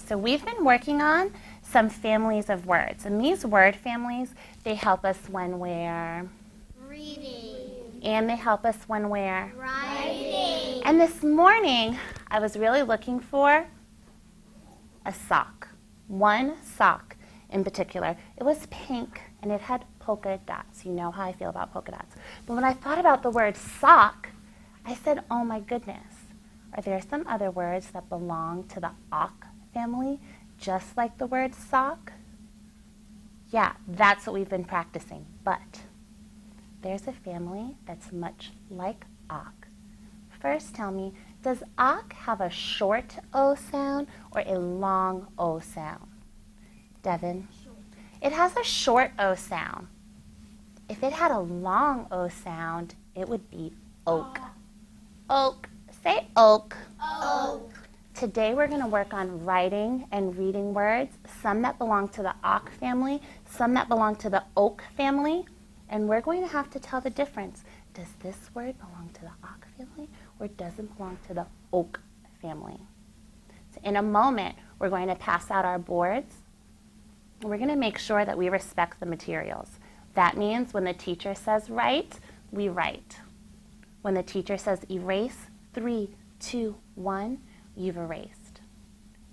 So we've been working on some families of words. And these word families, they help us when we're Reading. And they help us when we're Writing. And this morning, I was really looking for a sock. One sock in particular. It was pink and it had polka dots. You know how I feel about polka dots. But when I thought about the word sock, I said, oh my goodness, are there some other words that belong to the awk family, just like the word sock? Yeah, that's what we've been practicing. But there's a family that's much like awk. First, tell me, does awk have a short O sound or a long O sound? Devin? It has a short O sound. If it had a long O sound, it would be oak. Oak. Say oak. Oak. Today we're going to work on writing and reading words, some that belong to the awk family, some that belong to the oak family, and we're going to have to tell the difference. Does this word belong to the awk family or does it belong to the oak family? So in a moment, we're going to pass out our boards. We're going to make sure that we respect the materials. That means when the teacher says write, we write. When the teacher says erase, 3, 2, 1, you've erased.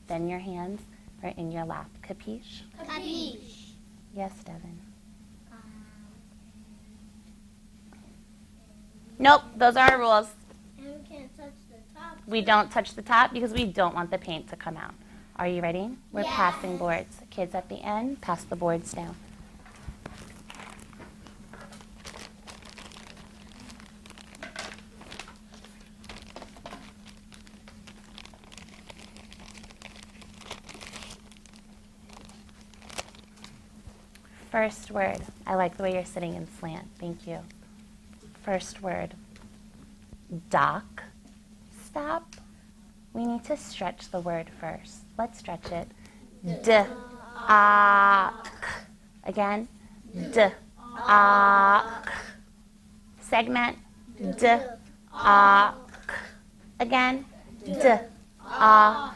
Then your hands are in your lap. Capiche? Capiche. Yes, Devin. Nope, those are our rules. And we can't touch the top. We don't touch the top because we don't want the paint to come out. Are you ready? We're Yes. passing boards. Kids at the end, pass the boards down. First word. I like the way you're sitting in slant. Thank you. First word. Dock. Stop. We need to stretch the word first. Let's stretch it. D-A-K. Again. D-A-K. Segment. D-A-K. Again. D-A-K.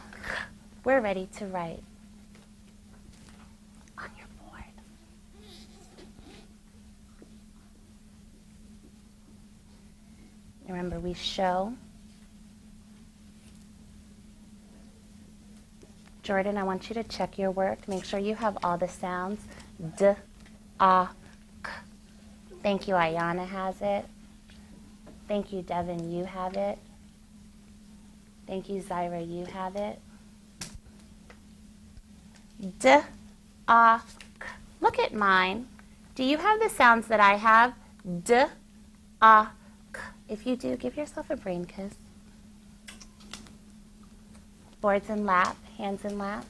We're ready to write. On your board. Remember, we show. Jordan, I want you to check your work. Make sure you have all the sounds. D, A, K. Thank you, Ayana has it. Thank you, Devin, you have it. Thank you, Zyra, you have it. D, A, K. Look at mine. Do you have the sounds that I have? D, A, K. If you do, give yourself a brain kiss. Boards in lap, hands in lap.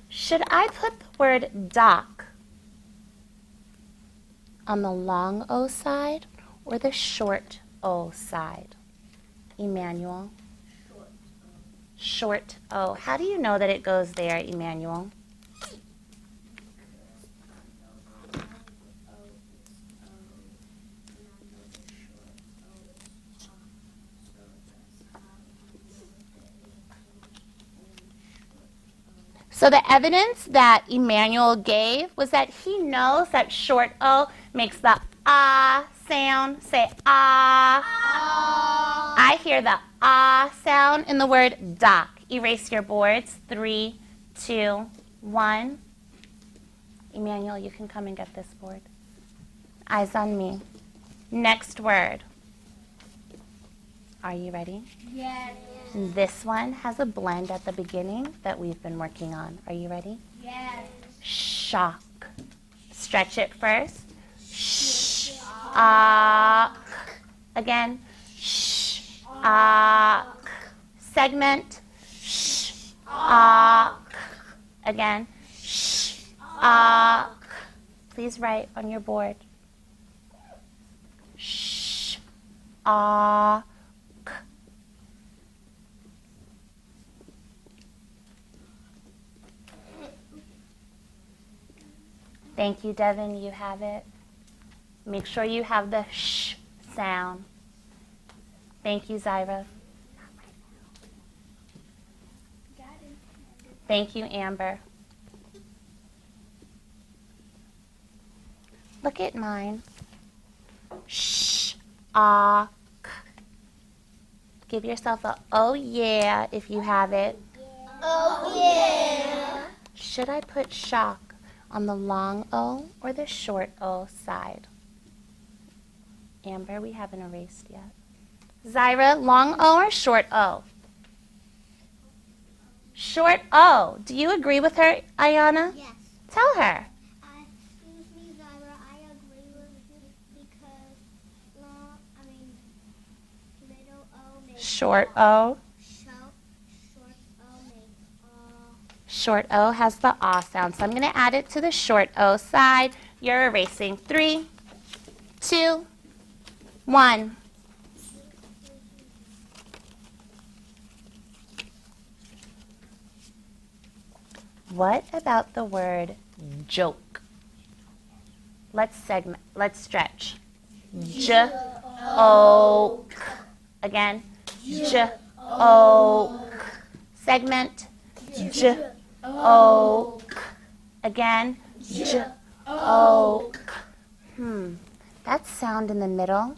Should I put the word dock on the long O side or the short O side? Emmanuel? Short O. How do you know that it goes there, Emmanuel? So the evidence that Emmanuel gave was that he knows that short O makes the ah sound. Say ah. I hear the ah sound in the word dock. Erase your boards. 3, 2, 1. Emmanuel, you can come and get this board. Eyes on me. Next word. Are you ready? Yes. This one has a blend at the beginning that we've been working on. Are you ready? Yes. Shock. Stretch it first. Shock. Again. Shock. Segment. Shock. Again. Shock. Please write on your board. Shock. Thank you, Devin. You have it. Make sure you have the sh sound. Thank you, Zyra. Thank you, Amber. Look at mine. Sh, ah, k. Give yourself a oh yeah if you have it. Oh yeah. Should I put shock on the long O or the short O side? Amber, we haven't erased yet. Zyra, long O or short O? Short O. Do you agree with her, Ayana? Yes. Tell her. Excuse me, Zyra. I agree with you because middle O makes Short O. Short O makes Short O has the ah sound. So I'm going to add it to the short O side. You're erasing. 3, 2, 1. What about the word joke? Let's segment. Let's stretch. Joke. Again. Joke. Segment. Joke. Again. Joke. That sound in the middle,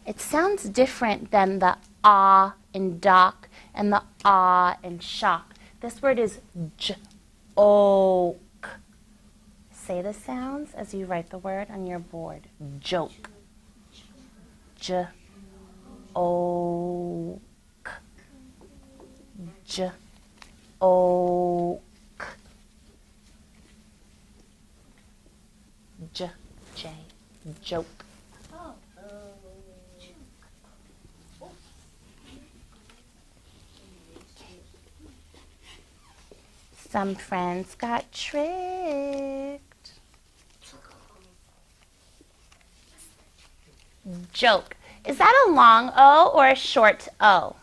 it sounds different than the ah in dock and the ah in shock. This word is joke. Say the sounds as you write the word on your board. Joke. Joke. Joke. J. Joke. Some friends got tricked. Joke. Is that a long O or a short O?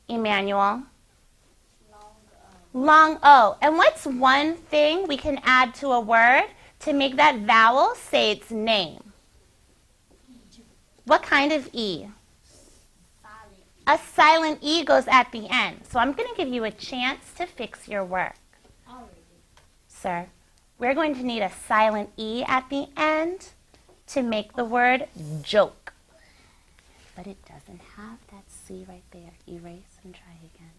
Emmanuel? Long O. And what's one thing we can add to a word to make that vowel say its name? What kind of E? A silent E goes at the end. So I'm going to give you a chance to fix your work. Sir, we're going to need a silent E at the end to make the word joke. But it doesn't have that C right there. Erase and try again.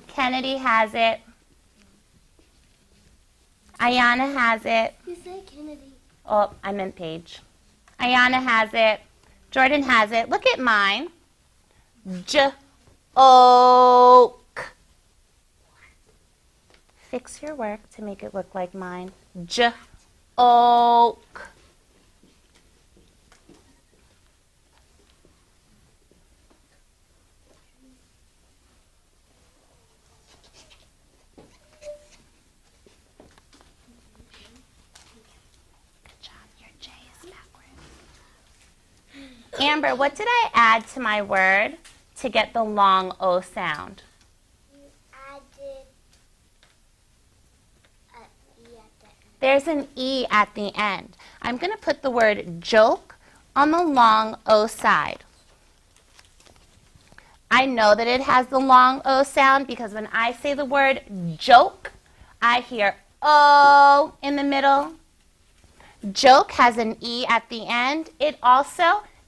Kennedy has it. Ayana has it. You say Kennedy. Oh, I meant Paige. Ayana has it. Jordan has it. Look at mine. Joke. Fix your work to make it look like mine. Joke. Amber, what did I add to my word to get the long O sound? You added an E at the end. There's an E at the end. I'm going to put the word joke on the long O side. I know that it has the long O sound because when I say the word joke, I hear O in the middle. Joke has an E at the end.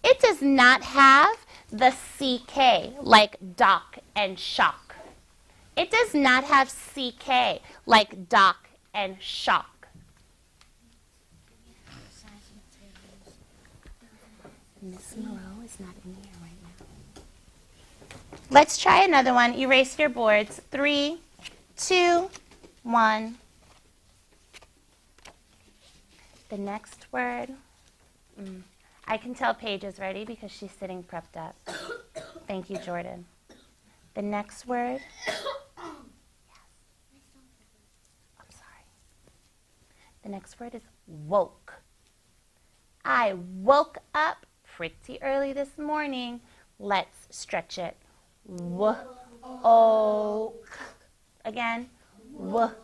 It does not have the CK like dock and shock. It does not have CK like dock and shock. Miss Moreau is not in here right now. Let's try another one. Erase your boards. 3, 2, 1. The next word. I can tell Paige is ready because she's sitting prepped up. Thank you, Jordan. The next word. Yes. I'm sorry. The next word is woke. I woke up pretty early this morning. Let's stretch it. Woke. Again. Woke.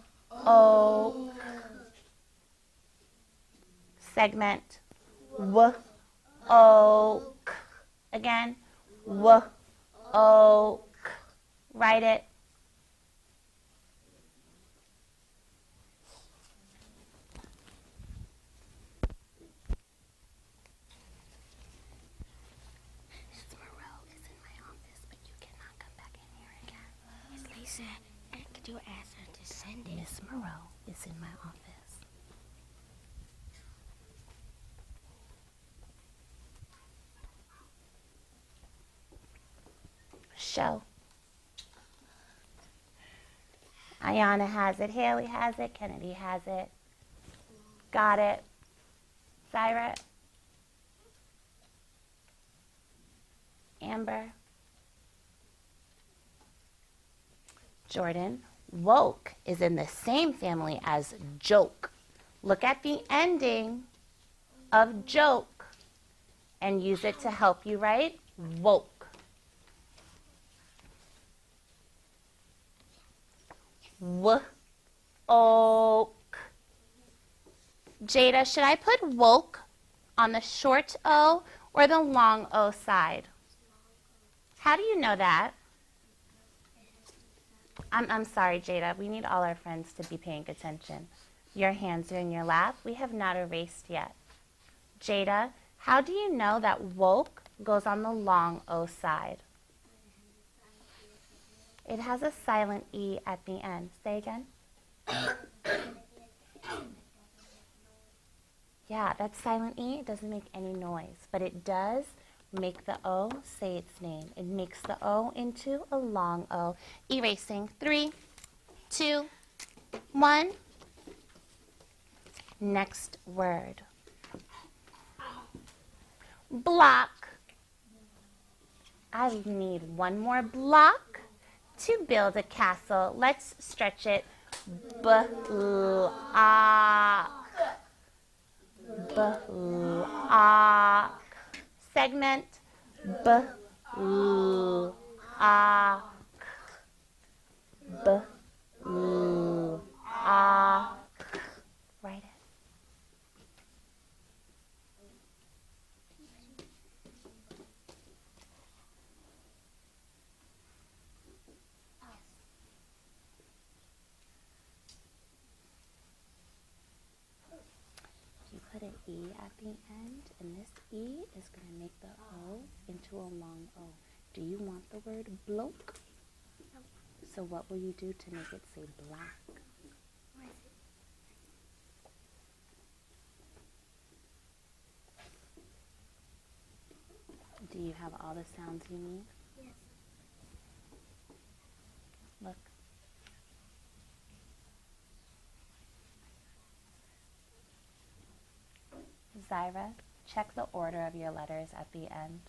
Segment. Woke. Again. Woke. Oak. Write it. Miss Moreau is in my office, but you cannot come back in here again. Miss Lisa, could you ask her to send it? Miss Moreau is in my office. Show. Ayana has it. Haley has it. Kennedy has it. Got it. Zyra. Amber. Jordan. Woke is in the same family as joke. Look at the ending of joke and use it to help you write woke. Oak. Jada, should I put woke on the short O or the long O side? How do you know that? I'm sorry, Jada. We need all our friends to be paying attention. Your hands are in your lap. We have not erased yet. Jada, how do you know that woke goes on the long O side? It has a silent E at the end. Say again. Yeah, that silent E, it doesn't make any noise, but it does make the O say its name. It makes the O into a long O. Erasing. 3, 2, 1. Next word. Block. I need one more block to build a castle. Let's stretch it. Block. Block. Segment. Block. Block. Write it. You put an E at the end, and this E is going to make the O into a long O. Do you want the word bloke? So what will you do to make it say black? Do you have all the sounds you need? Yes. Look. Zyra, check the order of your letters at the end.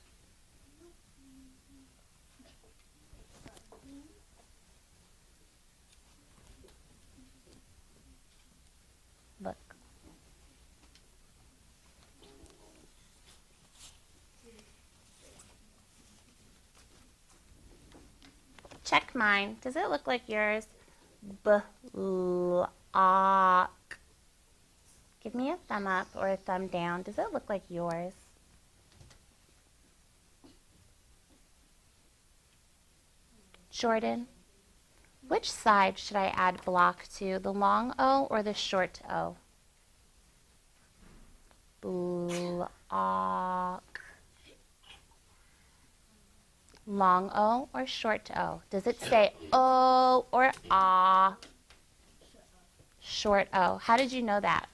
Look. Check mine. Does it look like yours? Block. Give me a thumb up or a thumb down. Does it look like yours? Jordan, which side should I add block to? The long O or the short O? Block. Long O or short O? Does it say O or ah? Short O. How did you know that?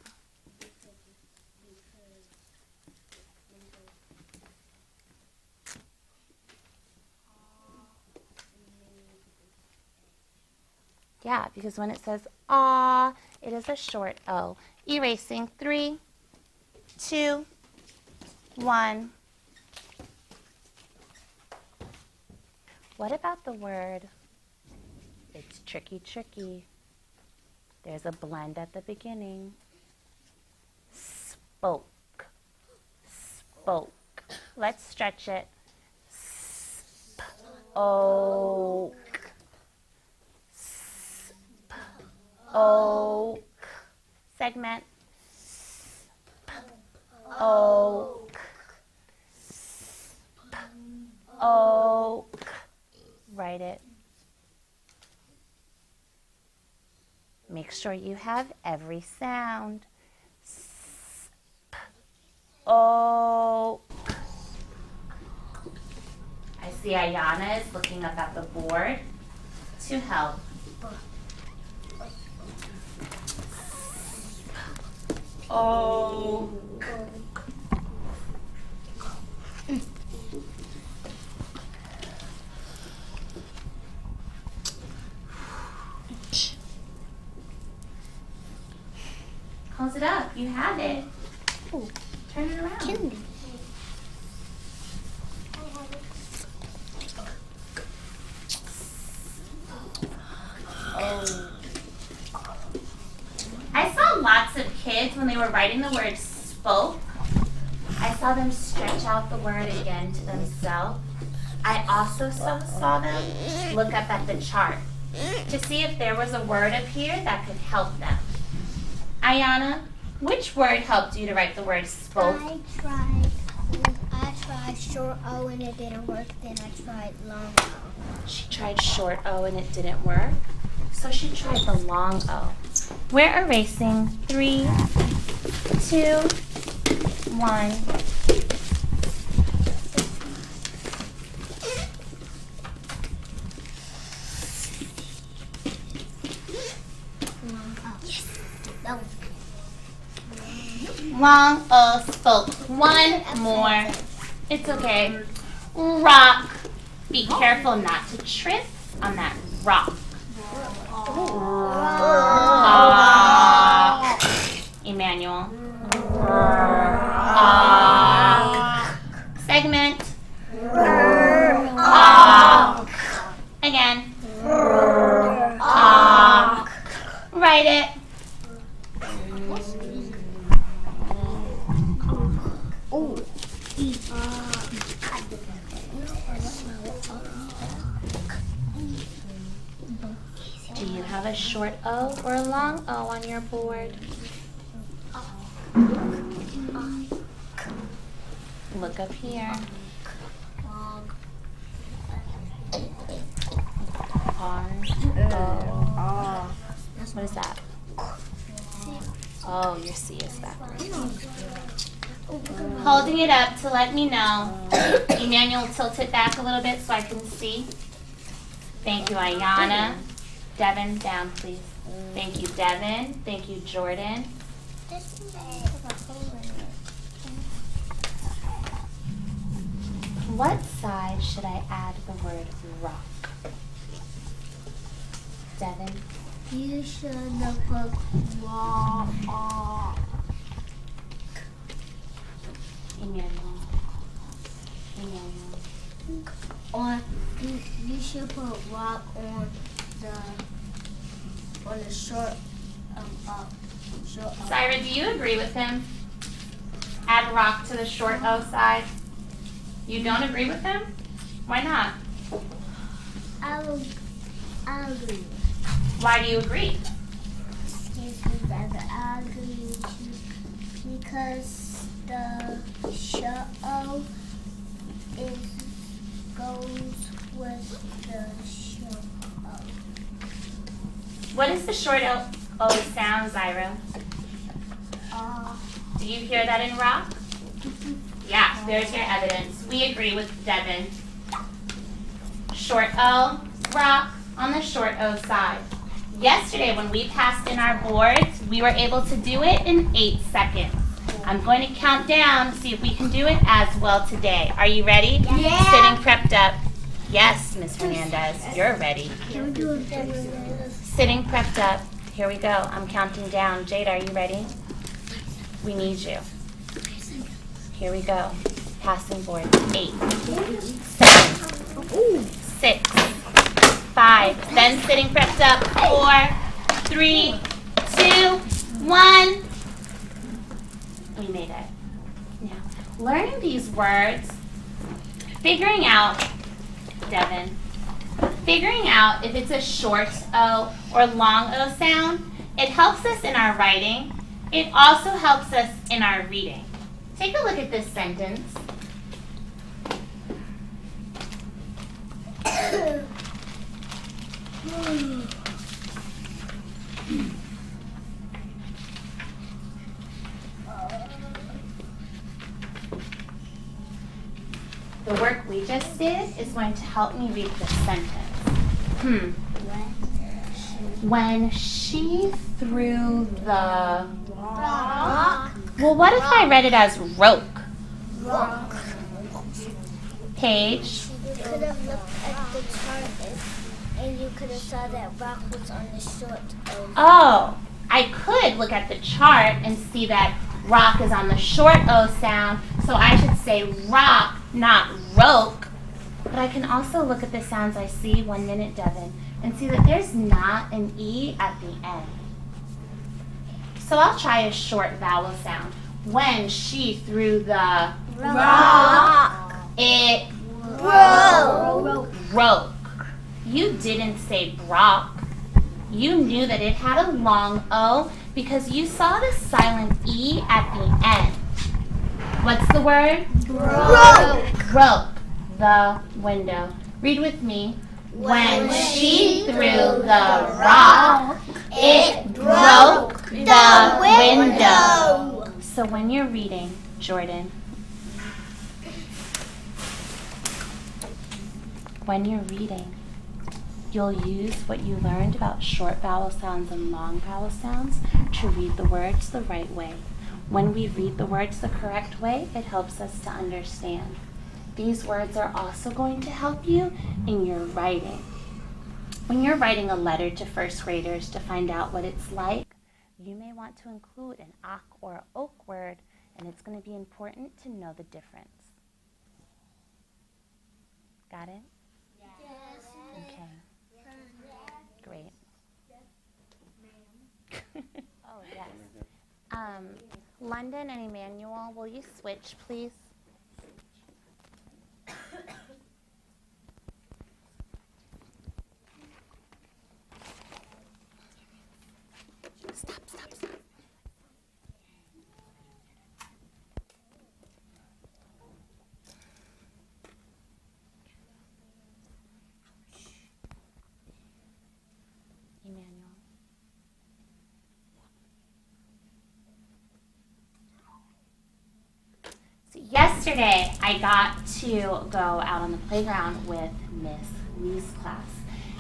Yeah, because when it says ah, it is a short O. Erasing. 3, 2, 1. What about the word? It's tricky, tricky. There's a blend at the beginning. Spoke. Spoke. Let's stretch it. Spoke. Oak. Segment. Oak. Oak. Write it. Make sure you have every sound. S, p, o. I see Ayana is looking up at the board to help. O. Close it up. You have it. Ooh. Turn it around. Candy. Oh. I saw lots of kids when they were writing the word spoke. I saw them stretch out the word again to themselves. I also saw them look up at the chart to see if there was a word up here that could help them. Ayana, which word helped you to write the word spoke? I tried short O and it didn't work. Then I tried long O. She tried short O and it didn't work. So she tried the long O. We're erasing 3, 2, 1. That was Long O spoke. One more. It's okay. Rock. Be careful not to trip on that rock. Emmanuel. Segment. Again. Write it. Do you have a short O or a long O on your board? Look up here. R, O. What is that? Oh, your C is backwards. Holding it up to let me know. Emmanuel, tilt it back a little bit so I can see. Thank you, Ayana. Devin, down, please. Thank you, Devin. Thank you, Jordan. What side should I add the word rock? Devin? You should have put rock. Emmanuel. You should put rock on the short Syra, do you agree with him? Add rock to the short O side. You don't agree with him? Why not? I'll agree. Why do you agree? I agree with you because the short O goes with the short O. What is the short O sound, Zyra? Do you hear that in rock? Yeah, there's your evidence. We agree with Devin. Short O, rock on the short O side. Yesterday when we passed in our boards, we were able to do it in 8 seconds. I'm going to count down to see if we can do it as well today. Are you ready? Yeah. Sitting prepped up. Yes, Miss Hernandez, you're ready. Can we do it? Sitting prepped up. Here we go. I'm counting down. Jade, are you ready? We need you. Here we go. Passing board. 8, 7, 6, 5. Then sitting prepped up. 4, 3, 2, 1. We made it. Now, learning these words, figuring out, Devin, figuring out if it's a short O or long O sound, it helps us in our writing. It also helps us in our reading. Take a look at this sentence. the work we just did is going to help me read the sentence. When she threw the Rock. Well, what if I read it as roke? Rock. Paige? You could have looked at the chart and you could have saw that rock was on the short O. Oh, I could look at the chart and see that rock is on the short O sound, so I should say rock, not roke. But I can also look at the sounds I see, 1 minute, Devin, and see that there's not an E at the end. So I'll try a short vowel sound. When she threw the Rock. it Rock. You didn't say brock. You knew that it had a long O because you saw the silent E at the end. What's the word? Broke the window. Read with me. When she threw the rock, it broke the window. So when you're reading, Jordan, when you're reading, you'll use what you learned about short vowel sounds and long vowel sounds to read the words the right way. When we read the words the correct way, it helps us to understand. These words are also going to help you in your writing. When you're writing a letter to first graders to find out what it's like, you may want to include an ak or oak word, and it's going to be important to know the difference. Got it? Yes. Okay. Great. Oh, yes. London and Emmanuel, will you switch, please? Stop. Emmanuel. So yesterday, I got to go out on the playground with Miss Lee's class,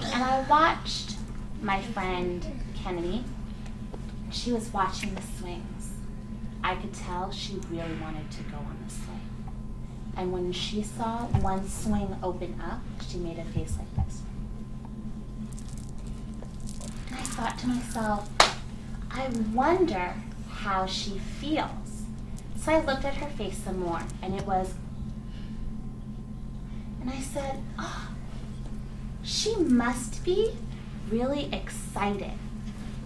and I watched my friend Kennedy. She was watching the swings. I could tell she really wanted to go on the swing. And when she saw one swing open up, she made a face like this. And I thought to myself, I wonder how she feels. So I looked at her face some more, and it was, and I said, oh, she must be really excited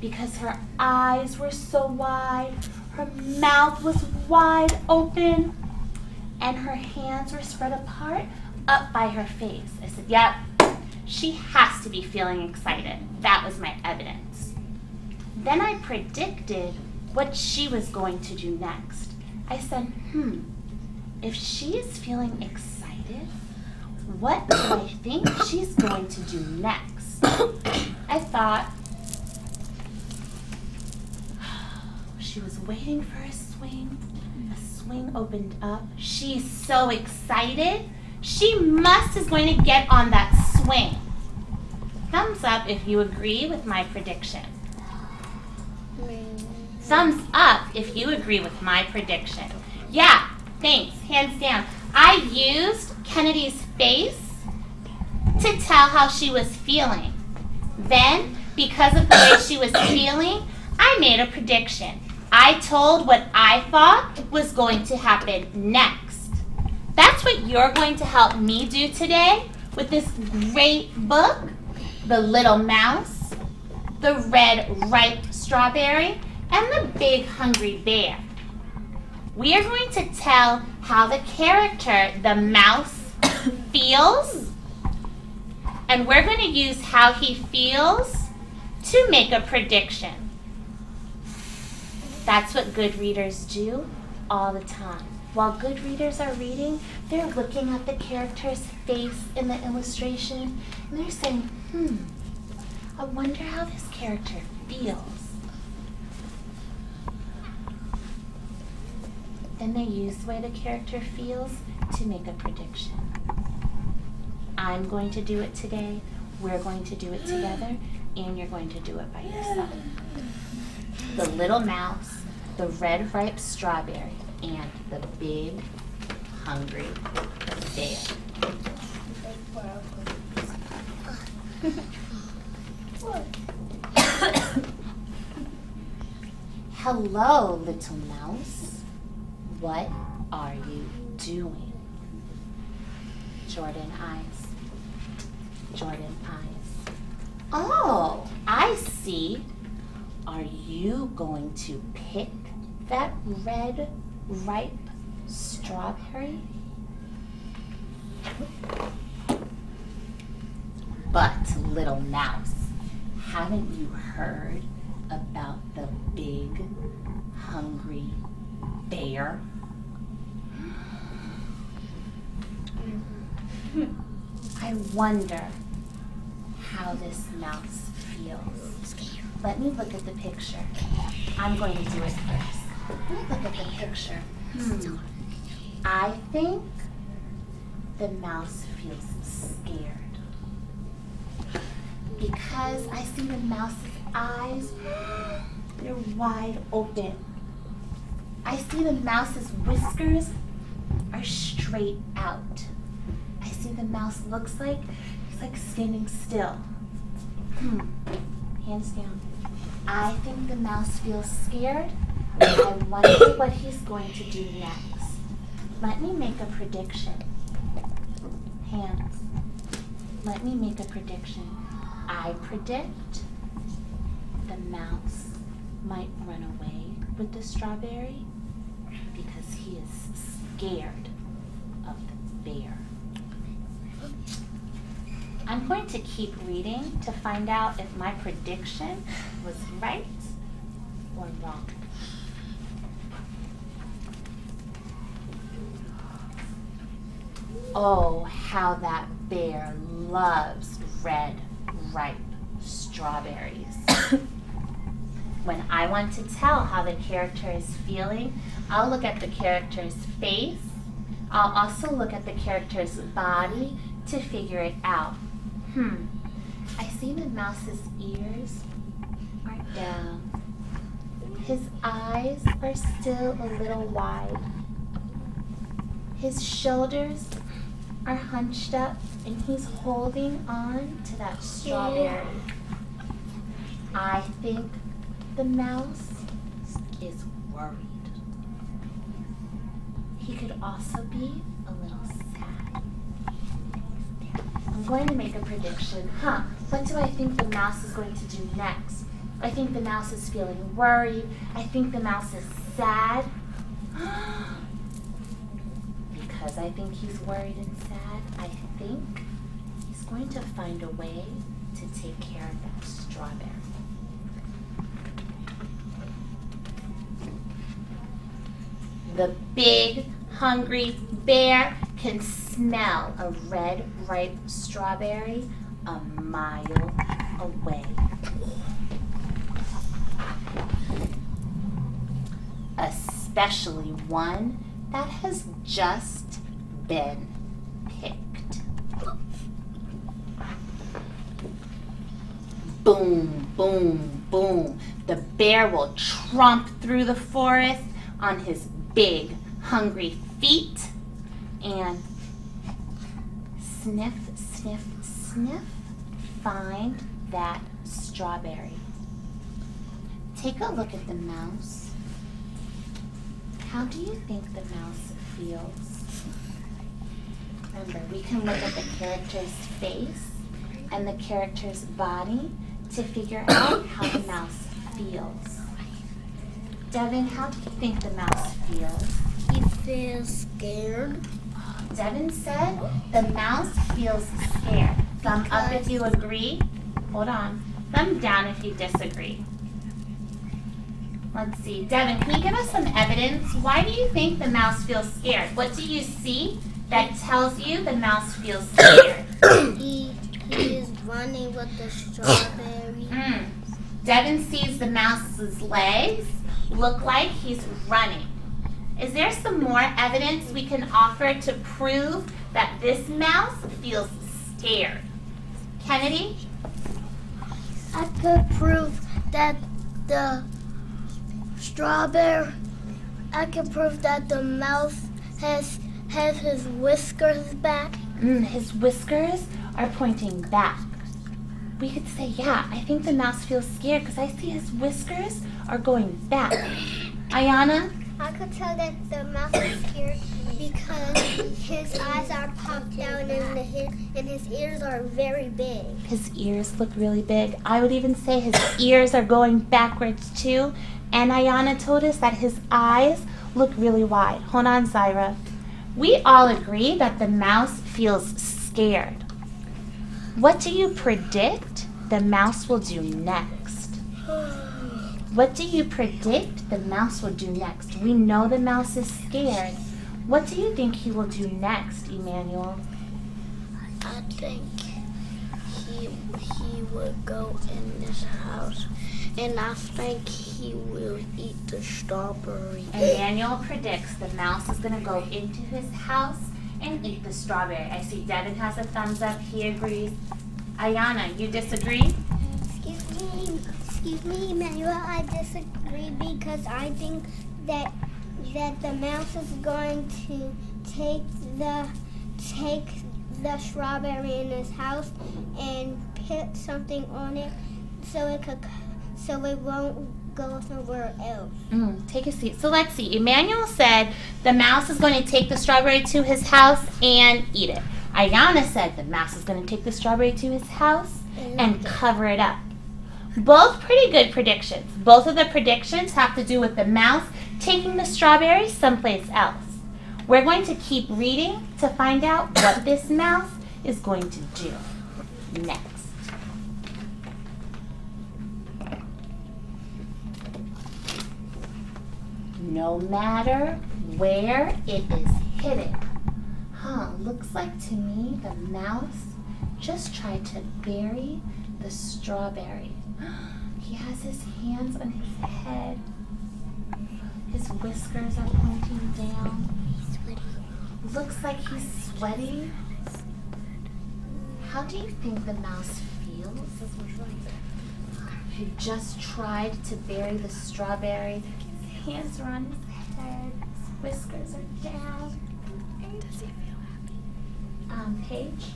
because her eyes were so wide, her mouth was wide open, and her hands were spread apart up by her face. I said, yep, she has to be feeling excited. That was my evidence. Then I predicted what she was going to do next. I said, if she is feeling excited, what do I think she's going to do next? I thought, she was waiting for a swing. A swing opened up. She's so excited. She must is going to get on that swing. Thumbs up if you agree with my prediction. Thumbs up if you agree with my prediction. Yeah, thanks. Hands down. I used Kennedy's face to tell how she was feeling. Then, because of the way she was feeling, I made a prediction. I told what I thought was going to happen next. That's what you're going to help me do today with this great book, The Little Mouse, The Red Ripe Strawberry, and The Big Hungry Bear. We are going to tell how the character, the mouse, feels, and we're going to use how he feels to make a prediction. That's what good readers do all the time. While good readers are reading, they're looking at the character's face in the illustration, and they're saying, I wonder how this character feels. Then they use the way the character feels to make a prediction. I'm going to do it today, we're going to do it together, and you're going to do it by yourself. The little mouse, the red ripe strawberry, and the big hungry bear. Hello, little mouse. What are you doing? Jordan eyes. Jordan eyes. Oh, I see. Are you going to pick that red, ripe strawberry? But, little mouse, haven't you heard about the big, hungry bear? I wonder how this mouse feels. Let me look at the picture. I'm going to do it first. Let me look at the picture. I think the mouse feels scared. Because I see the mouse's eyes, they're wide open. I see the mouse's whiskers are straight out. I see the mouse looks like he's like standing still. Hands down. I think the mouse feels scared. I wonder what he's going to do next. Let me make a prediction. Hands. Let me make a prediction. I predict the mouse might run away with the strawberry because he is scared of the bear. I'm going to keep reading to find out if my prediction was right or wrong. Oh, how that bear loves red, ripe strawberries. When I want to tell how the character is feeling, I'll look at the character's face. I'll also look at the character's body to figure it out. I see the mouse's ears are down. His eyes are still a little wide. His shoulders are hunched up and he's holding on to that strawberry. I think the mouse is worried. He could also be a little sad. I'm going to make a prediction. What do I think the mouse is going to do next? I think the mouse is feeling worried. I think the mouse is sad. Because I think he's worried and sad, I think he's going to find a way to take care of that strawberry. The big, hungry bear can smell a red, ripe strawberry a mile away. Especially one that has just been picked. Boom, boom, boom. The bear will tromp through the forest on his big, hungry feet and sniff, sniff, sniff, find that strawberry. Take a look at the mouse. How do you think the mouse feels? Remember, we can look at the character's face and the character's body to figure out how the mouse feels. Devin, how do you think the mouse feels? He feels scared. Devin said the mouse feels scared. Thumb up if you agree. Hold on. Thumb down if you disagree. Let's see. Devin, can you give us some evidence? Why do you think the mouse feels scared? What do you see that tells you the mouse feels scared? He is running with the strawberry. Devin sees the mouse's legs look like he's running. Is there some more evidence we can offer to prove that this mouse feels scared? Kennedy? I could prove that the strawberry. I could prove that the mouse has his whiskers back. His whiskers are pointing back. We could say, yeah, I think the mouse feels scared because I see his whiskers are going back. Ayana? I could tell that the mouse is scared because his eyes are popped down and his ears are very big. His ears look really big. I would even say his ears are going backwards too. And Ayana told us that his eyes look really wide. Hold on, Zyra. We all agree that the mouse feels scared. What do you predict the mouse will do next? What do you predict the mouse will do next? We know the mouse is scared. What do you think he will do next, Emmanuel? I think he would go in this house, and I think he will eat the strawberry. Emmanuel predicts the mouse is going to go into his house and eat the strawberry. I see Devin has a thumbs up. He agrees. Ayana, you disagree? Excuse me, Emmanuel. I disagree because I think that the mouse is going to take the strawberry in his house and put something on it so it won't go somewhere else. Take a seat. So let's see. Emmanuel said the mouse is going to take the strawberry to his house and eat it. Ayana said the mouse is going to take the strawberry to his house and cover it up. Both pretty good predictions. Both of the predictions have to do with the mouse taking the strawberry someplace else. We're going to keep reading to find out what this mouse is going to do next. No matter where it is hidden. Looks like to me the mouse just tried to bury the strawberry. He has his hands on his head. His whiskers are pointing down. He's sweaty. Looks like he's sweating. How do you think the mouse feels? He just tried to bury the strawberry. His hands are on his head. His whiskers are down. Does he feel happy? Paige?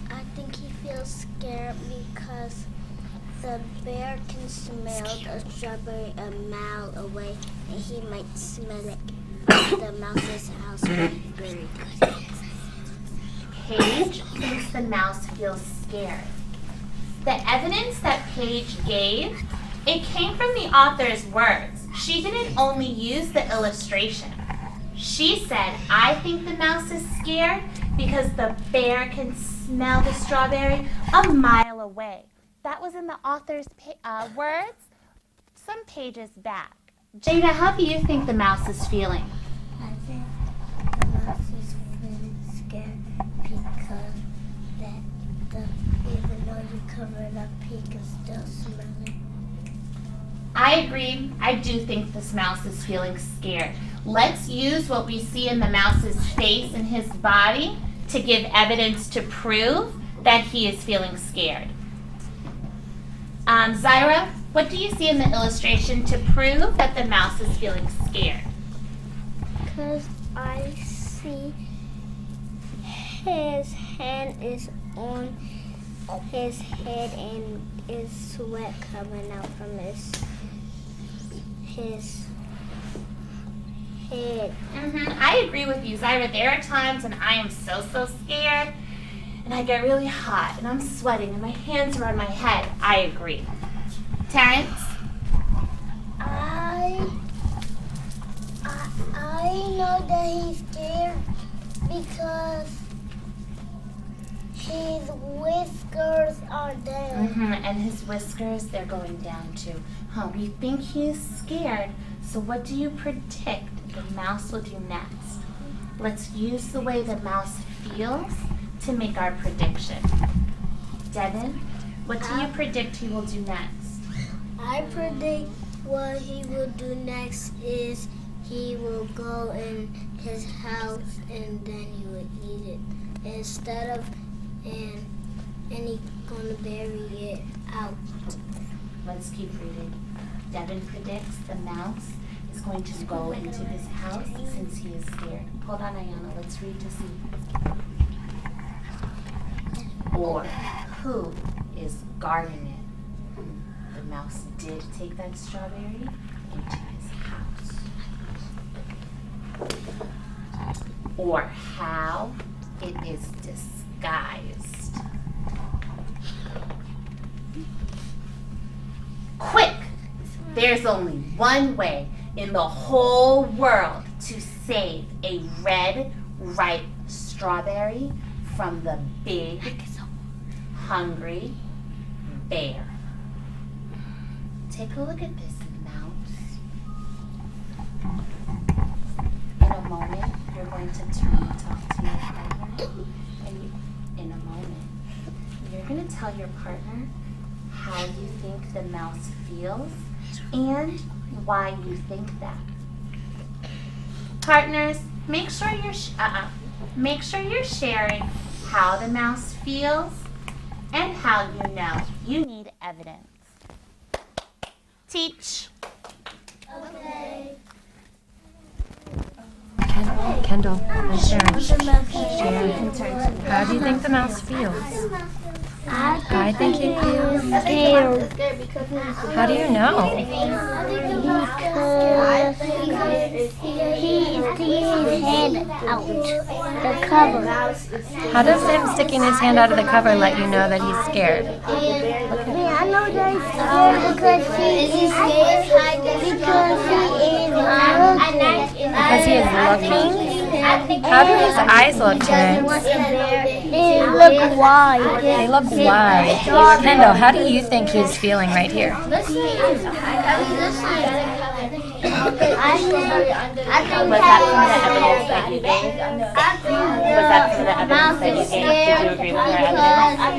I think he feels scared because the bear can smell the strawberry a mile away, and he might smell it in the mouse's house very good. Paige thinks the mouse feels scared. The evidence that Paige gave, it came from the author's words. She didn't only use the illustration. She said, I think the mouse is scared because the bear can smell the strawberry a mile away. That was in the author's words some pages back. Jada, how do you think the mouse is feeling? I think the mouse is feeling scared because even though you cover it up, he can still smell it. I agree. I do think this mouse is feeling scared. Let's use what we see in the mouse's face and his body to give evidence to prove that he is feeling scared. Zyra, what do you see in the illustration to prove that the mouse is feeling scared? Because I see his hand is on his head and is sweat coming out from his head. I agree with you, Zyra. There are times when I am so scared and I get really hot and I'm sweating and my hands are on my head. I agree. Terrence? I know that he's scared because his whiskers are down. And his whiskers, they're going down too. We think he's scared. So what do you predict the mouse will do next? Let's use the way the mouse feels to make our prediction. Devin, what do you predict he will do next? I predict what he will do next is he will go in his house and then he would eat it. Instead of, and he's gonna bury it out. Let's keep reading. Devin predicts the mouse is going to go into his house since he is scared. Hold on, Ayana. Let's read to see. Or who is guarding it? The mouse did take that strawberry into his house. Or how it is disguised. Quick! There's only one way in the whole world to save a red, ripe strawberry from the big, hungry bear. Take a look at this, mouse. In a moment, you're going to turn and talk to your partner. And in a moment, you're going to tell your partner how you think the mouse feels and why you think that. Partners, make sure you're sharing how the mouse feels and how you know. You need evidence. Teach. Okay. Kendall and Sharon. Sharon. How do you think the mouse feels? I think he feels Scared. How do you know? Because he is sticking his hand out the cover. How does him sticking his hand out of the cover let you know that he's scared? I know that he's scared because he is Because he is looking? How do his eyes look, Terrence? They look wide. They look wide. Kendall, how do you think he's feeling right here? I think Was that from the evidence that you gave? Was that from the evidence that you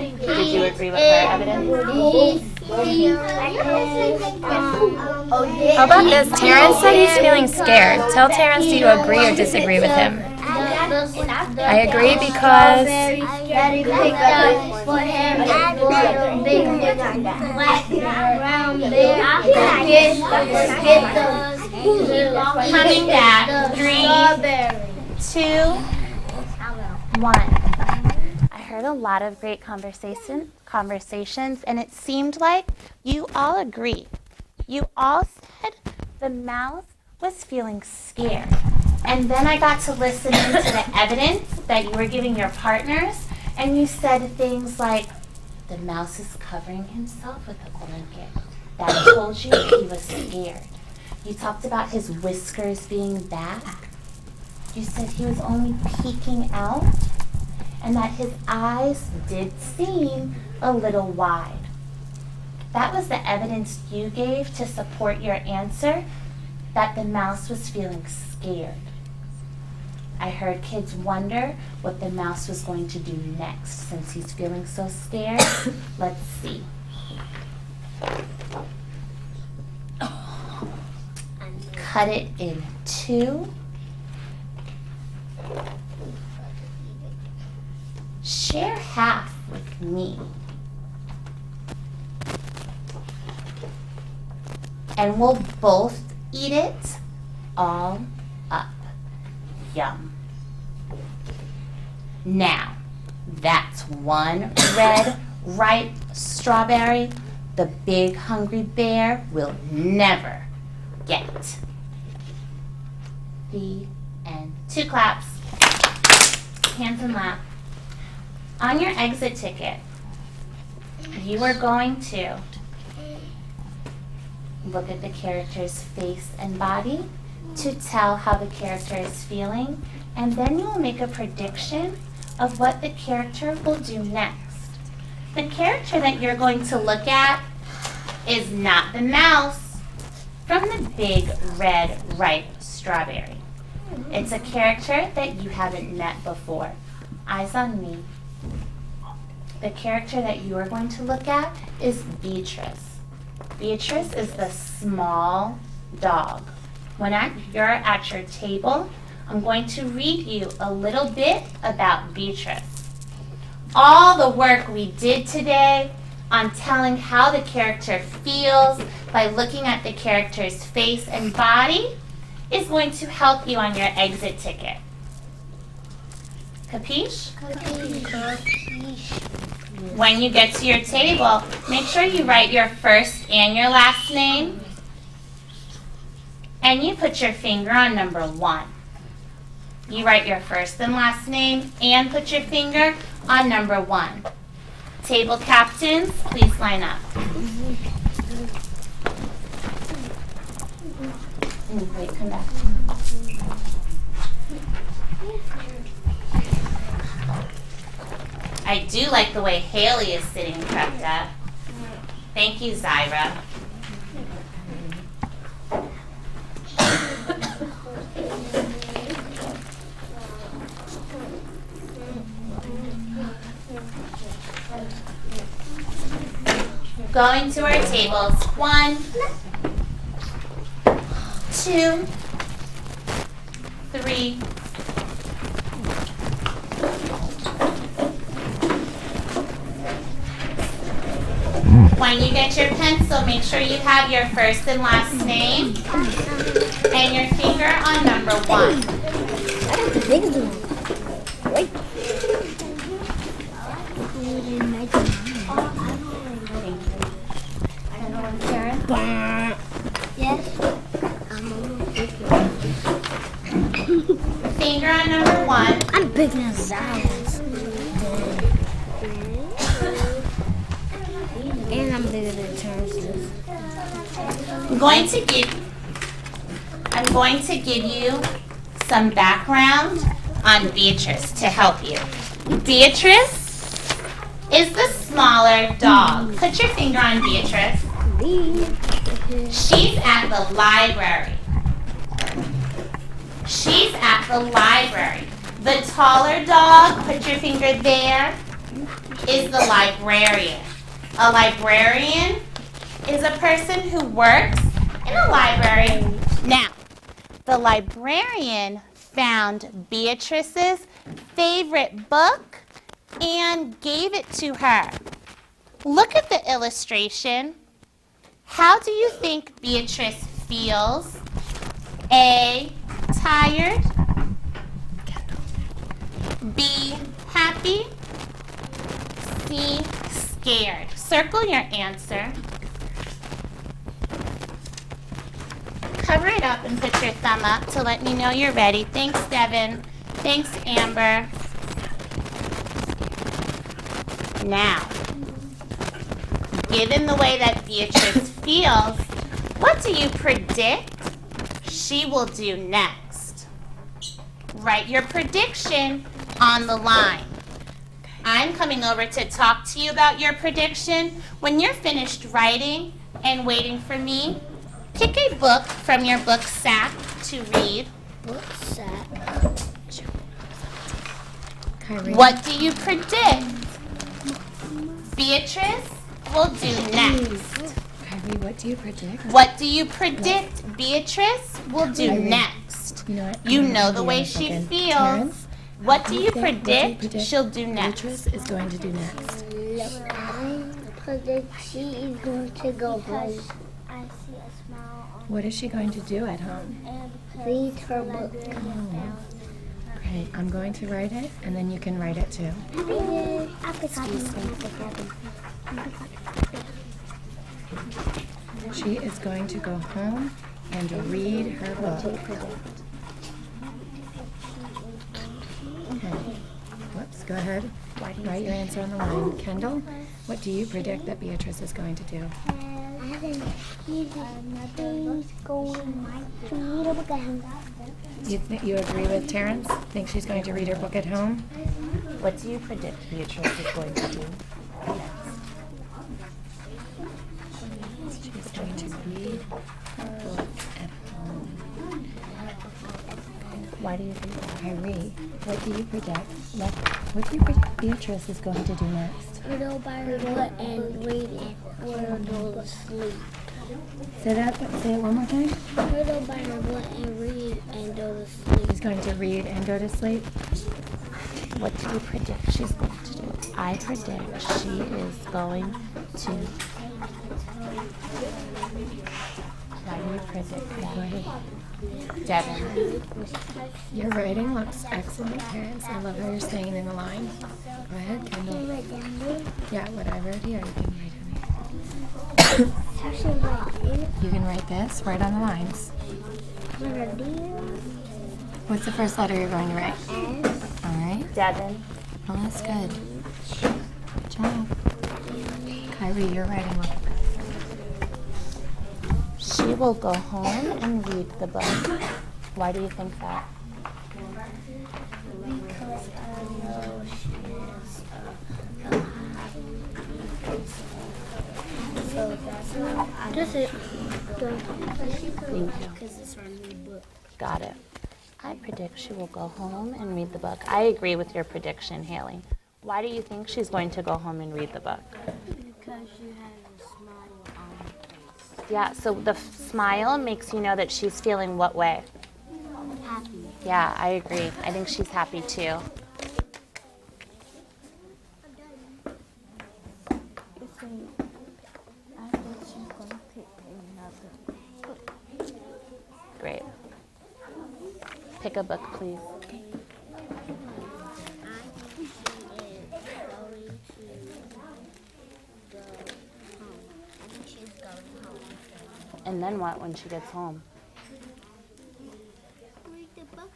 gave? Did you agree with her evidence? Did you agree with her evidence? How about this? Terrence said he's feeling scared. Tell Terrence, do you agree or disagree with him? I agree because Daddy picked up for him and big black brown bear. Coming back. 3, 2, 1. I heard a lot of great conversations, and it seemed like you all agreed. You all said the mouse was feeling scared. And then I got to listen to the evidence that you were giving your partners, and you said things like, the mouse is covering himself with a blanket. That told you he was scared. You talked about his whiskers being back. You said he was only peeking out, and that his eyes did seem a little wide. That was the evidence you gave to support your answer that the mouse was feeling scared. I heard kids wonder what the mouse was going to do next since he's feeling so scared. Let's see. Cut it in 2. Share half with me. And we'll both eat it all up. Yum. Now, that's one red, ripe strawberry the big hungry bear will never get. The end. 2 claps. Hands in lap. On your exit ticket, you are going to look at the character's face and body to tell how the character is feeling, and then you will make a prediction of what the character will do next. The character that you're going to look at is not the mouse from the big red ripe strawberry. It's a character that you haven't met before. Eyes on me. The character that you are going to look at is Beatrice. Beatrice is the small dog. When you're at your table, I'm going to read you a little bit about Beatrice. All the work we did today on telling how the character feels by looking at the character's face and body is going to help you on your exit ticket. Capiche? When you get to your table, make sure you write your first and your last name, and you put your finger on number 1. You write your first and last name and put your finger on number 1. Table captains, please line up. Wait, come back. I do like the way Haley is sitting prepped up. Thank you, Zyra. Going to our tables. 1, 2, 3, 4. When you get your pencil, make sure you have your first and last name and your finger on number 1. Yes. Finger on number 1. I'm big as Zaz. And I'm bigger than Terrence's. I'm going to give you some background on Beatrice to help you. Beatrice is the smaller dog. Put your finger on Beatrice. She's at the library. She's at the library. The taller dog, put your finger there, is the librarian. A librarian is a person who works in a library. Now, the librarian found Beatrice's favorite book and gave it to her. Look at the illustration. How do you think Beatrice feels? A, tired. B, happy. C, scared. Circle your answer. Cover it up and put your thumb up to let me know you're ready. Thanks, Devin. Thanks, Amber. Now, given the way that Beatrice feels, what do you predict she will do next? Write your prediction on the line. I'm coming over to talk to you about your prediction. When you're finished writing and waiting for me, pick a book from your book sack to read. Book sack. What do you predict Beatrice will do next? Kyrie, what do you predict? What do you predict Beatrice will do next? You know the way she feels. Terrence, What do you what do you predict she'll do next? Beatrice is going to do next. I predict she is going to go home. I see a smile on What is she going to do at home? and Read her book. Great. I'm going to write it, and then you can write it too. She is going to go home and read her book. Okay. Whoops, go ahead. Write your answer on the line. Kendall, what do you predict that Beatrice is going to do? You agree with Terrence? Think she's going to read her book at home? What do you predict Beatrice is going to do? She's going to read her book at home. Why do you think that? Kyrie, what do you predict? What do you predict Beatrice is going to do next? Riddle by riddle and read it or go to sleep. Say it one more time. Turtle by her book and read and go to sleep. He's going to read and go to sleep. What do you predict she's going to do? I predict she is going to. Why do you predict that? Devin. Your writing looks excellent, Terrence. I love how you're staying in the line. Go ahead, Kendall. Yeah, what I wrote here, you can write on it. You can write this right on the lines. What's the first letter you're going to write? S. All right. Devin. Oh, that's good. Good job. Kyrie, your writing looks good. She will go home and read the book. Why do you think that? Because I know she is so that's how I just it. Because it's her new book. Got it. I predict she will go home and read the book. I agree with your prediction, Haley. Why do you think she's going to go home and read the book? Because you have a smile on her face. Yeah, so the smile makes you know that she's feeling what way? Happy. Yeah, I agree. I think she's happy too. Great. Pick a book, please. And then what when she gets home? Read the book.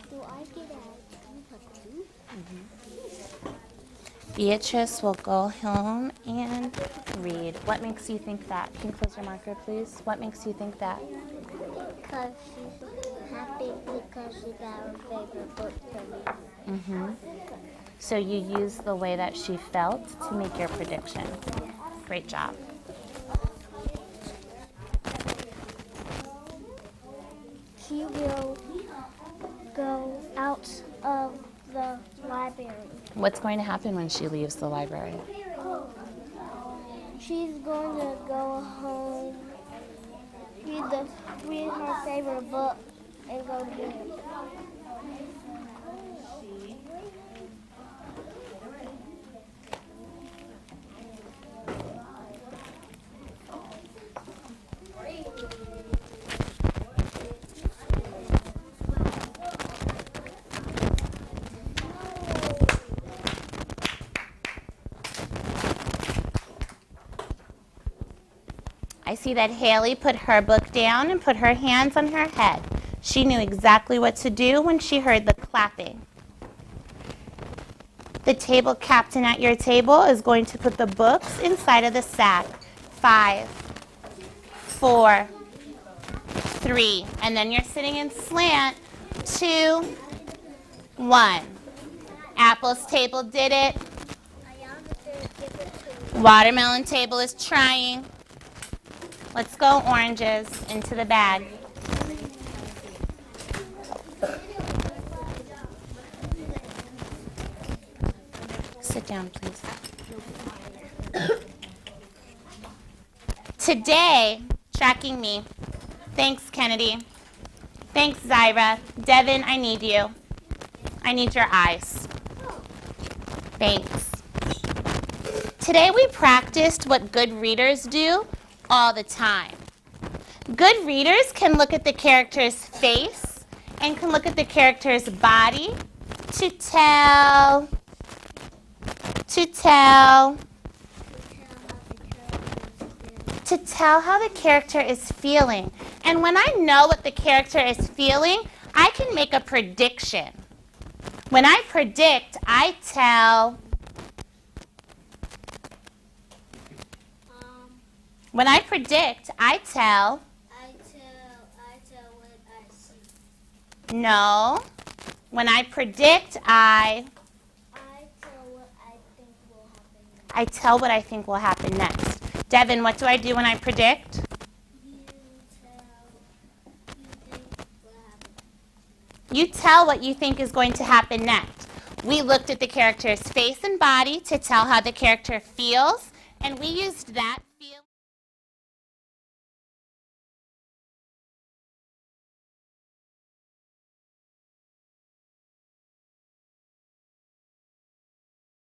Do I get a 2 + 2? Beatrice will go home and read. What makes you think that? Can you close your marker, please? What makes you think that? Because she's happy because she got her favorite book to read. Mm-hmm. So you use the way that she felt to make your prediction. Great job. She will go out of the library. What's going to happen when she leaves the library? She's going to go home, read her favorite book, and go to bed. I see that Haley put her book down and put her hands on her head. She knew exactly what to do when she heard the clapping. The table captain at your table is going to put the books inside of the sack. 5, 4, 3, and then you're sitting in slant. 2, 1. Apple's table did it. Watermelon table is trying. Let's go, oranges, into the bag. Sit down, please. Today, tracking me. Thanks, Kennedy. Thanks, Zyra. Devin, I need you. I need your eyes. Thanks. Today we practiced what good readers do all the time. Good readers can look at the character's face and can look at the character's body to tell how the character is feeling. And when I know what the character is feeling, I can make a prediction. When I predict, I tell. When I predict, I tell. I tell what I see. No. When I predict, I tell what I think will happen next. I tell what I think will happen next. Devin, what do I do when I predict? You tell you think will happen. You tell what you think is going to happen next. We looked at the character's face and body to tell how the character feels, and we used that